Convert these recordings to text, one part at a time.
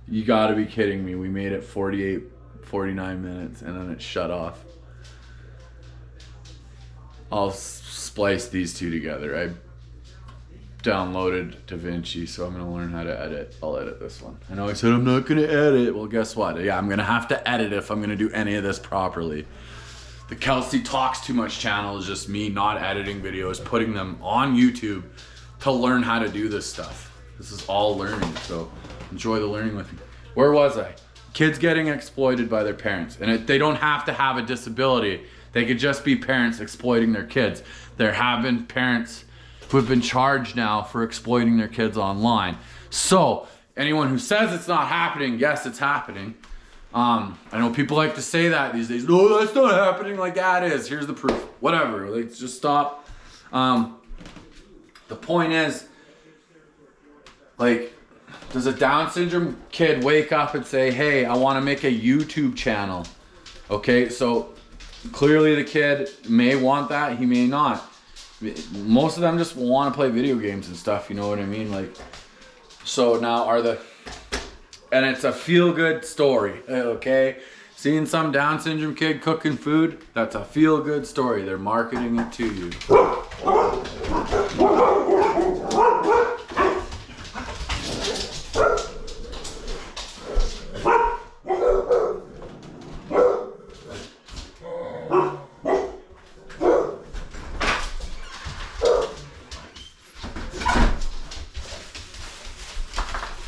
You gotta be kidding me. We made it 48, 49 minutes and then it shut off. I'll splice these two together. I downloaded DaVinci, so I'm gonna learn how to edit. I'll edit this one. I know I said I'm not gonna edit. Well, guess what? Yeah, I'm gonna have to edit if I'm gonna do any of this properly. The Kelsey Talks Too Much channel is just me not editing videos, putting them on YouTube to learn how to do this stuff. This is all learning, so enjoy the learning with me. Where was I? Kids getting exploited by their parents. And they don't have to have a disability. They could just be parents exploiting their kids. There have been parents who have been charged now for exploiting their kids online. So, anyone who says it's not happening, yes, it's happening. I know people like to say that these days. No, that's not happening. Like, yeah, it is. Here's the proof. Whatever. Like, just stop. The point is, like, does a Down syndrome kid wake up and say, hey, I want to make a YouTube channel? Okay, so clearly the kid may want that. He may not. Most of them just want to play video games and stuff, you know what I mean? Like, so now and it's a feel-good story, okay? Seeing some Down syndrome kid cooking food, that's a feel-good story. They're marketing it to you.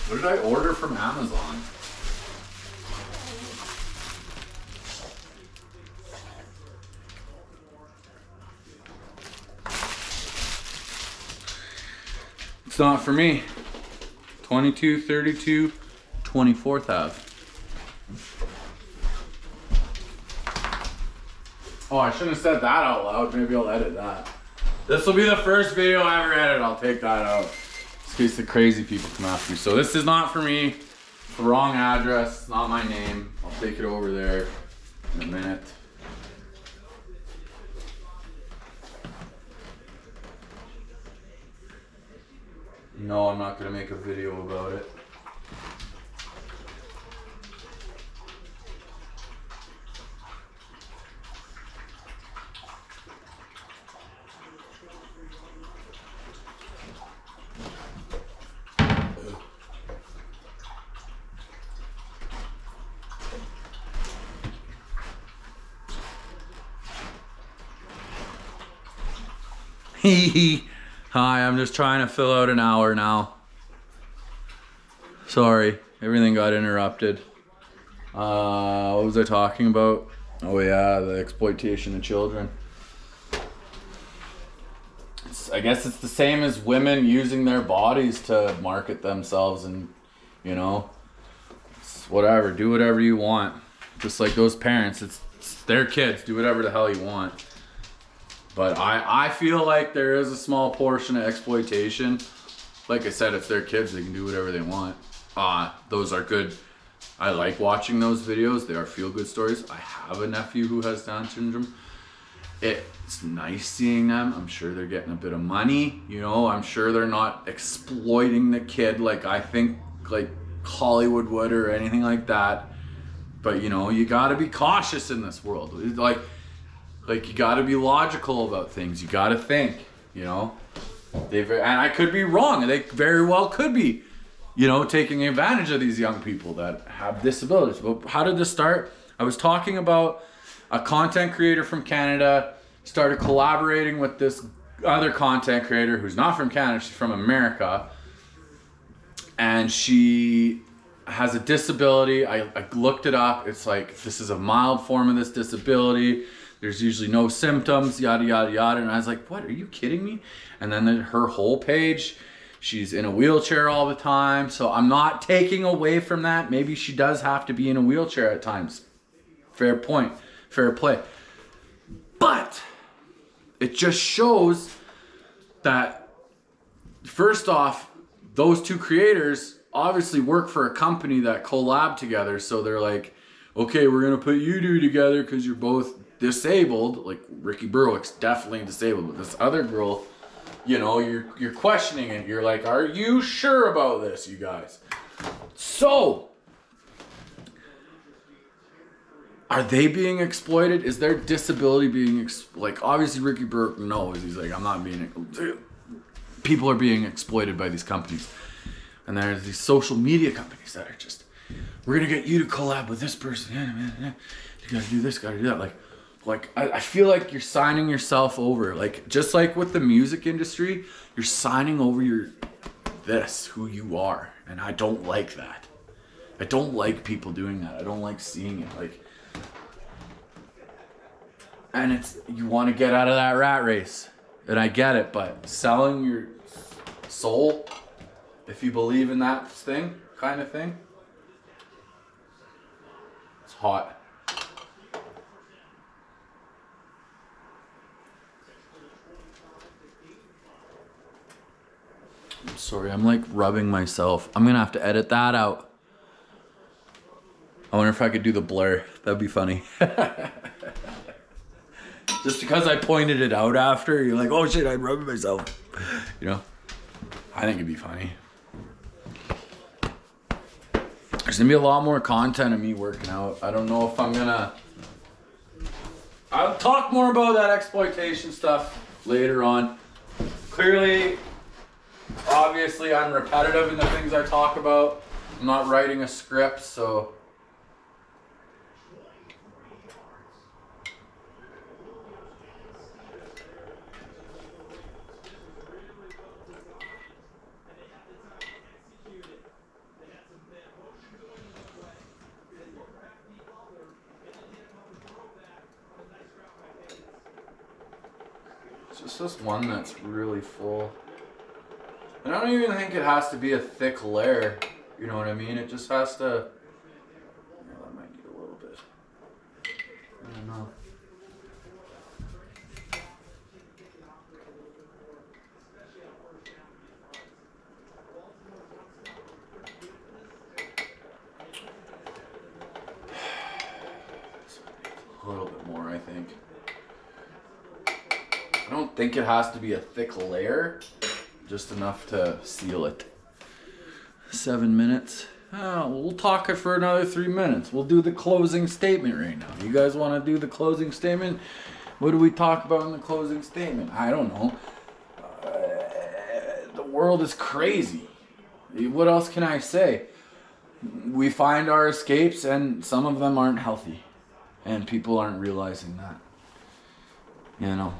What did I order from Amazon? It's not for me. 2232 24th Ave. Oh, I shouldn't have said that out loud. Maybe I'll edit that. This will be the first video I ever edit. I'll take that out. In case the crazy people come after me. So this is not for me. It's the wrong address. It's not my name. I'll take it over there in a minute. No, I'm not gonna make a video about it. Hi, I'm just trying to fill out an hour now. Sorry, everything got interrupted. What was I talking about? Oh yeah, the exploitation of children. I guess it's the same as women using their bodies to market themselves, and you know, it's whatever, do whatever you want. Just like those parents, it's their kids, do whatever the hell you want. But I feel like there is a small portion of exploitation. Like I said, it's their kids, they can do whatever they want. Those are good. I like watching those videos. They are feel-good stories. I have a nephew who has Down syndrome. It's nice seeing them. I'm sure they're getting a bit of money. You know, I'm sure they're not exploiting the kid like I think like Hollywood would or anything like that. But you know, you gotta be cautious in this world. Like you gotta be logical about things. You gotta think, you know. And I could be wrong. They very well could be, you know, taking advantage of these young people that have disabilities. But how did this start? I was talking about a content creator from Canada started collaborating with this other content creator who's not from Canada, she's from America. And she has a disability. I looked it up. It's like, this is a mild form of this disability. There's usually no symptoms, yada, yada, yada. And I was like, what, are you kidding me? And then her whole page, she's in a wheelchair all the time. So I'm not taking away from that. Maybe she does have to be in a wheelchair at times. Fair point, fair play. But it just shows that, first off, those two creators obviously work for a company that collab together. So they're like, okay, we're gonna put you two together because you're both disabled. Like Ricky Berwick's definitely disabled, but this other girl, you know, you're questioning it. You're like, are you sure about this, you guys? So Are they being exploited? Is their disability being like, obviously Ricky Burke knows. He's like, I'm not being. People are being exploited by these companies, and there's these social media companies that are just, we're gonna get you to collab with this person. You gotta do this, gotta do that. Like I feel like you're signing yourself over. Like just like with the music industry, you're signing over who you are, and I don't like that. I don't like people doing that. I don't like seeing it. Like. And it's, you want to get out of that rat race. And I get it, but selling your soul, if you believe in that kind of thing, it's hot. I'm sorry, I'm like rubbing myself. I'm gonna have to edit that out. I wonder if I could do the blur. That'd be funny. Just because I pointed it out after, you're like, oh shit, I'm rubbing myself. You know? I think it'd be funny. There's gonna be a lot more content of me working out. I don't know if I'm gonna... I'll talk more about that exploitation stuff later on. Clearly, obviously, I'm repetitive in the things I talk about. I'm not writing a script, so... It's just this one that's really full. And I don't even think it has to be a thick layer. You know what I mean? It just has to... Oh, that might need a little bit. I don't know. A little bit more, I think. I don't think it has to be a thick layer, just enough to seal it. 7 minutes. Oh, we'll talk it for another 3 minutes. We'll do the closing statement right now. You guys want to do the closing statement? What do we talk about in the closing statement? I don't know. The world is crazy. What else can I say? We find our escapes, and some of them aren't healthy. And people aren't realizing that. You know.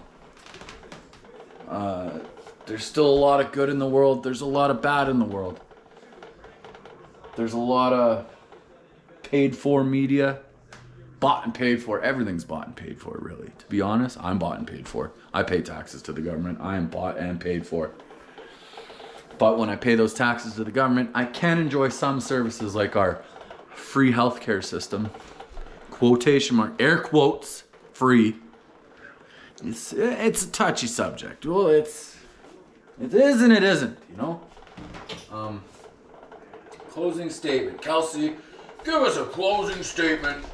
There's still a lot of good in the world. There's a lot of bad in the world. There's a lot of paid for media. Bought and paid for. Everything's bought and paid for, really. To be honest, I'm bought and paid for. I pay taxes to the government. I am bought and paid for. But when I pay those taxes to the government, I can enjoy some services like our free healthcare system. Quotation mark, air quotes, free. It's a touchy subject. Well, it is and it isn't, you know? Closing statement. Kelsey, give us a closing statement.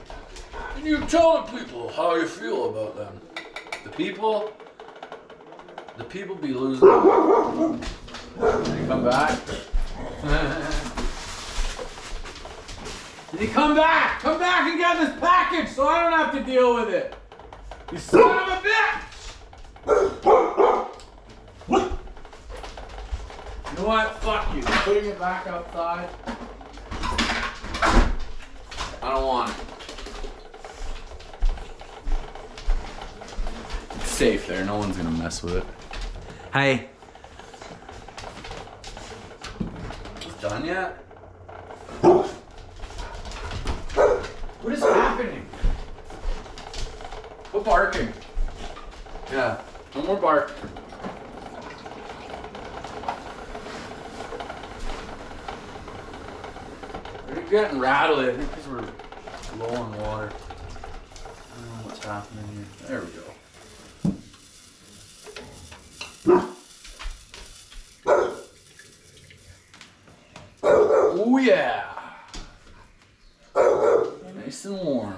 And you tell the people how you feel about them. The people be losing. Did he come back? Did he come back? Come back and get this package so I don't have to deal with it. You son of a bitch! You know what? Fuck you. I'm putting it back outside. I don't want it. It's safe there. No one's gonna mess with it. Hey. It's done yet? What is happening? Quit barking. Yeah, no more bark. We're getting rattly. I think because we're low on water. I don't know what's happening here. There we go. Oh yeah. Nice and warm.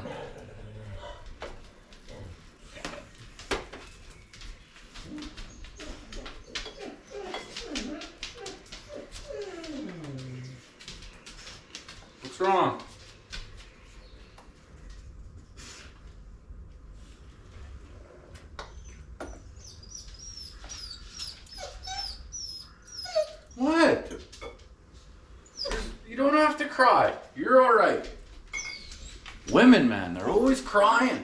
What's wrong? don't have to cry. You're all right. Women, man, they're always crying.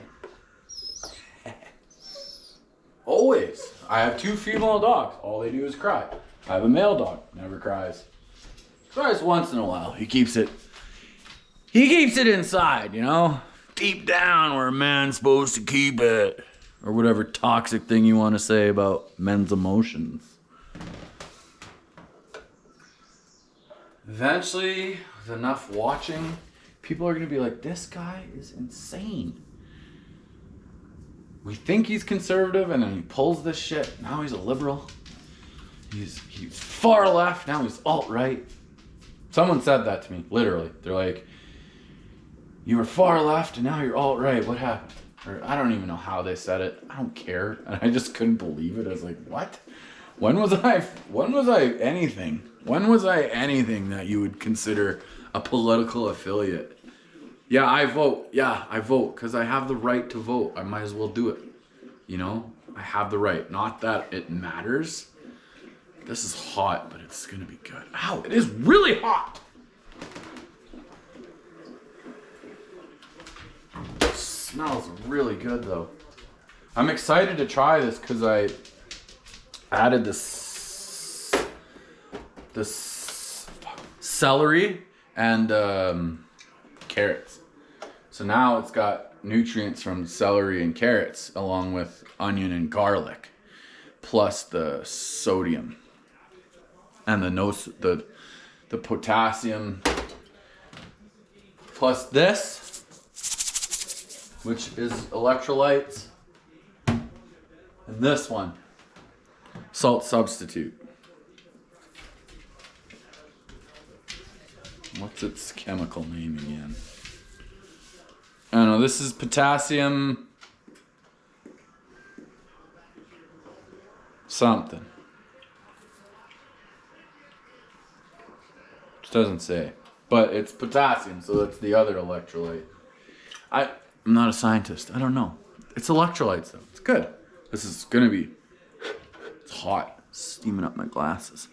Always. I have 2 female dogs. All they do is cry. I have a male dog. Never cries. Cries once in a while. He keeps it inside, you know? Deep down where a man's supposed to keep it. Or whatever toxic thing you want to say about men's emotions. Eventually, with enough watching, people are going to be like, this guy is insane. We think he's conservative and then he pulls this shit. Now he's a liberal. He's far left. Now he's alt-right. Someone said that to me, literally. They're like, you were far left and now you're alt-right. What happened? Or I don't even know how they said it. I don't care. And I just couldn't believe it. I was like, what? When was I anything? When was I anything that you would consider a political affiliate? Yeah, I vote. Yeah, I vote because I have the right to vote. I might as well do it. You know, I have the right. Not that it matters. This is hot, but it's going to be good. Ow, it is really hot. It smells really good, though. I'm excited to try this because I added this celery and carrots. So now it's got nutrients from celery and carrots along with onion and garlic, plus the sodium and the potassium, plus this, which is electrolytes, and this one, salt substitute. What's its chemical name again? I don't know, this is potassium something. It doesn't say. But it's potassium, so that's the other electrolyte. I'm not a scientist. I don't know. It's electrolytes though. It's good. This is gonna be, it's hot. Steaming up my glasses.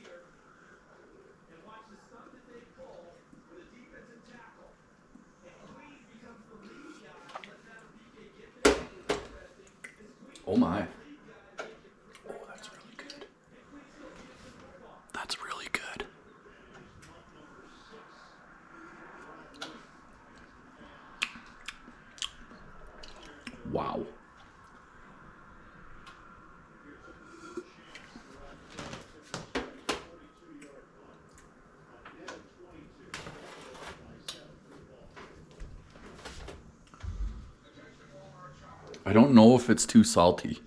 Oh my. Oh, that's really good. That's really good. Wow. I don't know if it's too salty.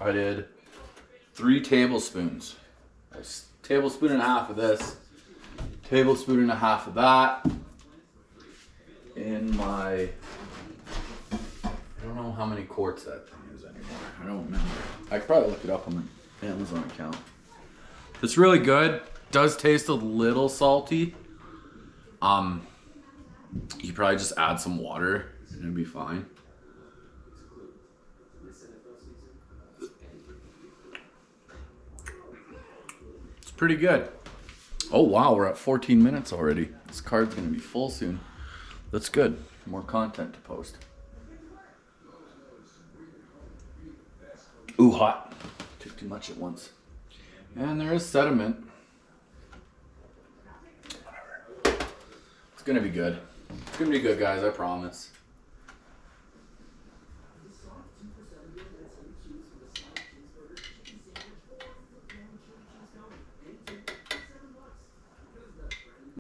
I did 3 tablespoons. A tablespoon and a half of this, tablespoon and a half of that in my, I don't know how many quarts that thing is anymore. I don't remember. I could probably look it up on my Amazon account. It's really good. Does taste a little salty. You probably just add some water and it'll be fine. It's pretty good. Oh wow, we're at 14 minutes already. This card's gonna be full soon. That's good. More content to post. Ooh, hot. Took too much at once. And there is sediment. Whatever. It's gonna be good. It's gonna be good, guys, I promise.